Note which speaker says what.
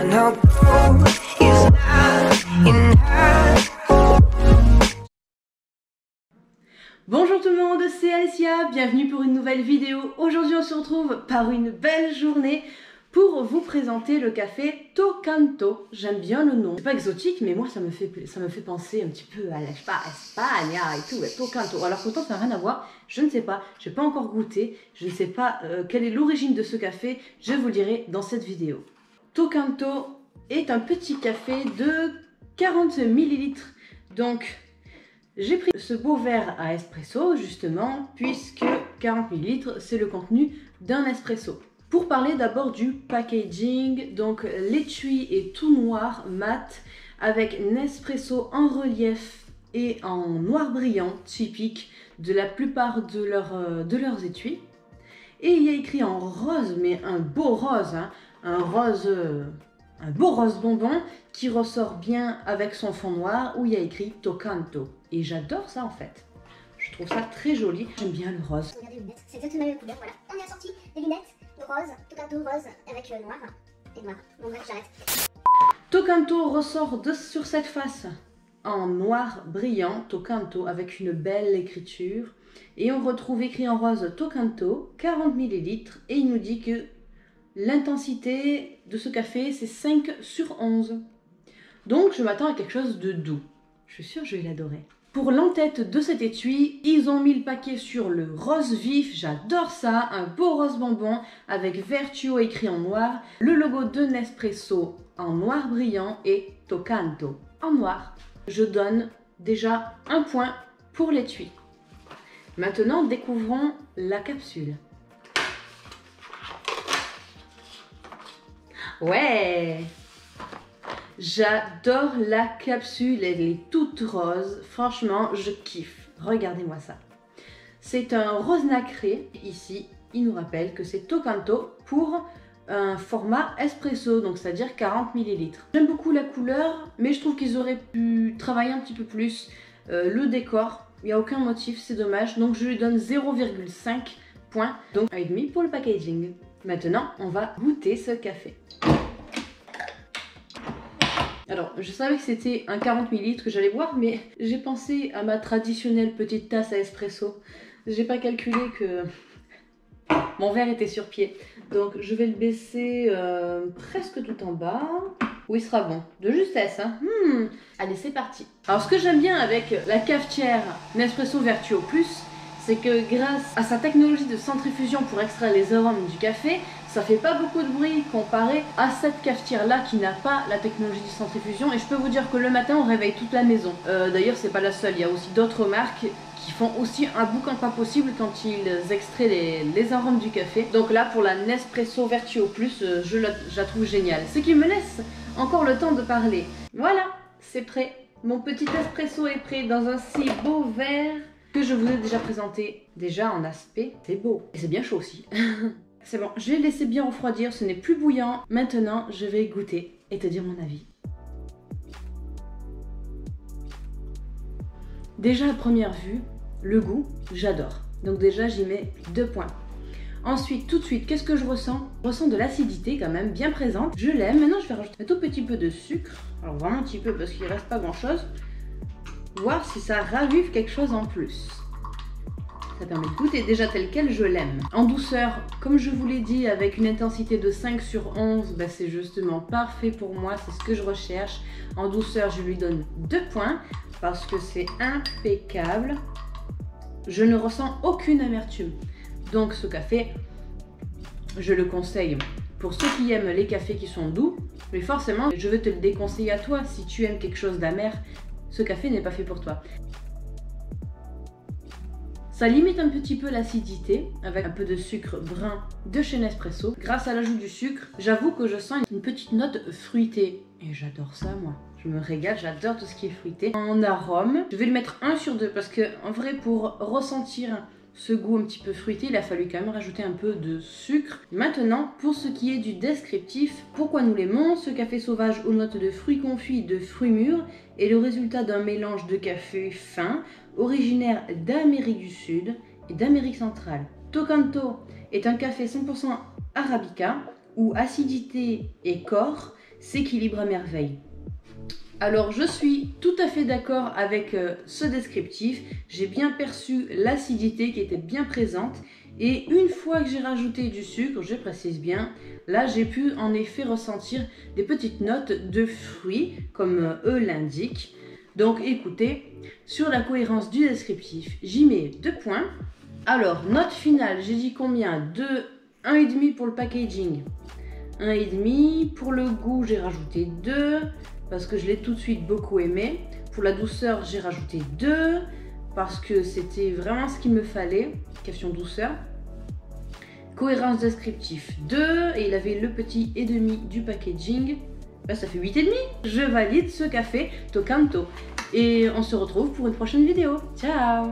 Speaker 1: no proof is not in her.
Speaker 2: Bonjour tout le monde, c'est Alicia, bienvenue pour une nouvelle vidéo. Aujourd'hui on se retrouve par une belle journée pour vous présenter le café Tocanto. J'aime bien le nom, c'est pas exotique mais moi ça me fait penser un petit peu à l'Espagne et tout, Tocanto. Alors pourtant ça n'a rien à voir, je ne sais pas, je n'ai pas encore goûté, je ne sais pas quelle est l'origine de ce café, je vous le dirai dans cette vidéo. Tocanto est un petit café de 40 ml, donc j'ai pris ce beau verre à espresso justement puisque 40 ml c'est le contenu d'un espresso. Pour parler d'abord du packaging, donc l'étui est tout noir mat avec Nespresso en relief et en noir brillant typique de la plupart de leurs étuis. Et il y a écrit en rose, mais un beau rose, hein, un beau rose bonbon qui ressort bien avec son fond noir où il y a écrit Tocanto. Et j'adore ça en fait. Je trouve ça très joli. J'aime bien le rose.
Speaker 3: Regardez les lunettes, c'est exactement la même couleur, voilà. On est assorti des lunettes rose, Tocanto rose avec noir et noir. Bon bref, j'arrête.
Speaker 2: Tocanto ressort sur cette face en noir brillant, Tocanto avec une belle écriture. Et on retrouve écrit en rose Tocanto, 40 ml. Et il nous dit que l'intensité de ce café, c'est 5/11. Donc, je m'attends à quelque chose de doux. Je suis sûre que je vais l'adorer. Pour l'entête de cet étui, ils ont mis le paquet sur le rose vif. J'adore ça. Un beau rose bonbon avec Vertuo écrit en noir. Le logo de Nespresso en noir brillant et Tocanto en noir. Je donne déjà un point pour l'étui. Maintenant, découvrons la capsule. Ouais! J'adore la capsule, elle est toute rose. Franchement, je kiffe. Regardez-moi ça. C'est un rose nacré. Ici, il nous rappelle que c'est Tocanto pour un format espresso, donc c'est-à-dire 40 ml. J'aime beaucoup la couleur, mais je trouve qu'ils auraient pu travailler un petit peu plus le décor. Il n'y a aucun motif, c'est dommage. Donc je lui donne 0,5 points, donc 1,5 pour le packaging. Maintenant, on va goûter ce café. Alors, je savais que c'était un 40 ml que j'allais boire, mais j'ai pensé à ma traditionnelle petite tasse à espresso. J'ai pas calculé que mon verre était sur pied. Donc, je vais le baisser presque tout en bas. Oui, il sera bon. De justesse, hein. Allez, c'est parti. Alors, ce que j'aime bien avec la cafetière Nespresso Vertuo Plus, c'est que grâce à sa technologie de centrifusion pour extraire les arômes du café, ça fait pas beaucoup de bruit comparé à cette cafetière là qui n'a pas la technologie de centrifusion. Et je peux vous dire que le matin on réveille toute la maison. D'ailleurs c'est pas la seule, il y a aussi d'autres marques qui font aussi un boucan pas possible quand ils extraient les arômes du café. Donc là pour la Nespresso Vertuo Plus, je la trouve géniale. Ce qui me laisse encore le temps de parler. Voilà, c'est prêt. Mon petit espresso est prêt dans un si beau verre que je vous ai déjà présenté déjà en aspect. C'est beau et c'est bien chaud aussi. C'est bon, je vais laisser bien refroidir, ce n'est plus bouillant. Maintenant, je vais goûter et te dire mon avis. Déjà à première vue, le goût, j'adore. Donc déjà, j'y mets 2 points. Ensuite, tout de suite, qu'est-ce que je ressens? Je ressens de l'acidité quand même bien présente. Je l'aime. Maintenant, je vais rajouter un tout petit peu de sucre. Alors vraiment un petit peu parce qu'il ne reste pas grand-chose. Voir si ça ravive quelque chose en plus. Ça permet de goûter déjà tel quel, je l'aime. En douceur, comme je vous l'ai dit, avec une intensité de 5/11, bah c'est justement parfait pour moi, c'est ce que je recherche. En douceur, je lui donne 2 points parce que c'est impeccable. Je ne ressens aucune amertume. Donc ce café, je le conseille pour ceux qui aiment les cafés qui sont doux. Mais forcément, je vais te le déconseiller à toi. Si tu aimes quelque chose d'amer, ce café n'est pas fait pour toi. Ça limite un petit peu l'acidité avec un peu de sucre brun de chez Nespresso. Grâce à l'ajout du sucre, j'avoue que je sens une petite note fruitée. Et j'adore ça moi. Je me régale, j'adore tout ce qui est fruité. En arôme, je vais lui mettre 1/2 parce que en vrai pour ressentir ce goût un petit peu fruité, il a fallu quand même rajouter un peu de sucre. Maintenant, pour ce qui est du descriptif, pourquoi nous l'aimons? Ce café sauvage aux notes de fruits confits, de fruits mûrs est le résultat d'un mélange de café fin, originaire d'Amérique du Sud et d'Amérique centrale. Tocanto est un café 100% arabica où acidité et corps s'équilibre à merveille. Alors je suis tout à fait d'accord avec ce descriptif, j'ai bien perçu l'acidité qui était bien présente et une fois que j'ai rajouté du sucre, je précise bien, là j'ai pu en effet ressentir des petites notes de fruits comme eux l'indiquent. Donc écoutez, sur la cohérence du descriptif, j'y mets 2 points. Alors note finale, j'ai dit combien? 1,5 pour le packaging, 1,5 pour le goût, j'ai rajouté 2. Parce que je l'ai tout de suite beaucoup aimé. Pour la douceur, j'ai rajouté 2 parce que c'était vraiment ce qu'il me fallait. Question douceur. Cohérence descriptif 2 et il avait le petit et demi du packaging. Ben, ça fait 8,5. Je valide ce café Tocanto et on se retrouve pour une prochaine vidéo. Ciao!